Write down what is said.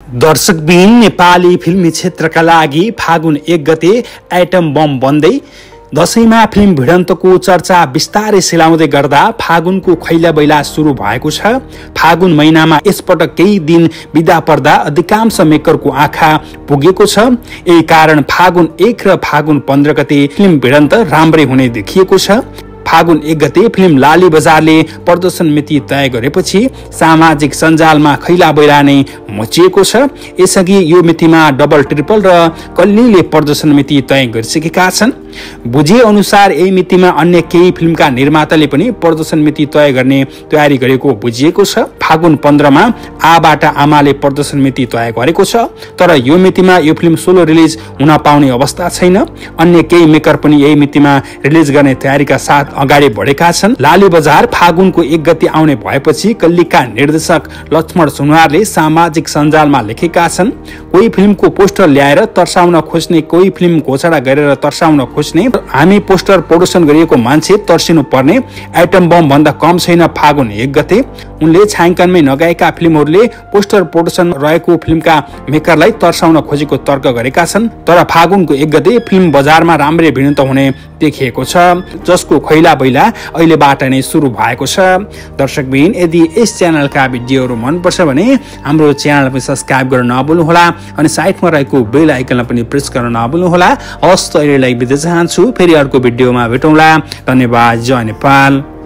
दर्शकबिन नेपाली फिल्मी क्षेत्रका लागि फागुन 1 गते एटम बम बन्दै दशैंमा फिल्म भिडन्तको चर्चा बिस्तारै सेलाउँदै गर्दा फागुनको खैला बैला सुरु भएको छ। फागुन महिनामा यसपटक केही दिन बिदा पर्दा अधिकांश मेकरको आँखा पुगेको छ। यही कारण फागुन 1 र फागुन 15 गते फिल्म भिडन्त राम्रै हुने देखिएको छ। फागुन 1 गते फिल्म लाली बजारले प्रदर्शन मिति तय गरेपछि सामाजिक सञ्जालमा खैला बैला नै मचिएको छ। यसअघि यो मितिमा डबल ट्रिपल र कल्लीले प्रदर्शन मिति तय गरिसकेका छन्। बुझे अनुसार यही मितिमा अन्य केही फिल्मका निर्माताले पनि प्रदर्शन मिति तय गर्ने तयारी गरेको बुझिएको छ। फागुन 15 मा आबाट आमाले प्रदर्शन मिति तय गरेको छ, तर यो मितिमा यो फिल्म सोलो रिलिज हुन पाउने अवस्था छैन। अन्य केही मेकर पनि यही मितिमा रिलिज गर्ने तयारीका साथ अगाडि बढेका छन्। लाली बजार फागुनको 1 गते आउने भएपछि कल्लीका निर्देशक लक्ष्मण सुनवारले सामाजिक सञ्जालमा लेखेका छन्, कोही फिल्मको पोस्टर ल्याएर तर्साउन खोज्ने, कोही फिल्म घोषणा गरेर तर्साउन खोज्ने, हामी पोस्टर प्रदर्शन गरिएको मान्छे तर्सिनु पर्ने, एटम बम भन्दा कम छैन फागुन 1 गते। उनले छायाङ्कनमै नगएका फिल्महरूले पोस्टर प्रदर्शन रहेको फिल्मका मेकरलाई तर्साउन खोजेको तर्क गरेका छन्। तर फागुनको 1 गते फिल्म बजारमा राम्रै भिडन्त हुने देखिएको छ, जसको खैला बैला अहिलेबाट नै सुरु भएको छ। दर्शकबिन, यदि यस च्यानलका भिडियोहरू मनपर्छ भने हाम्रो च्यानललाई पनि सब्स्क्राइब गर्न नभुल्नुहोला अनि साइडमा रहेको बेल आइकनलाई पनि प्रेस गर्न नभुल्नुहोला। हस्त अहिलेलाई बिदा चाहन्छु, फेरि अर्को भिडियोमा भेटौँला। धन्यवाद। जय नेपाल।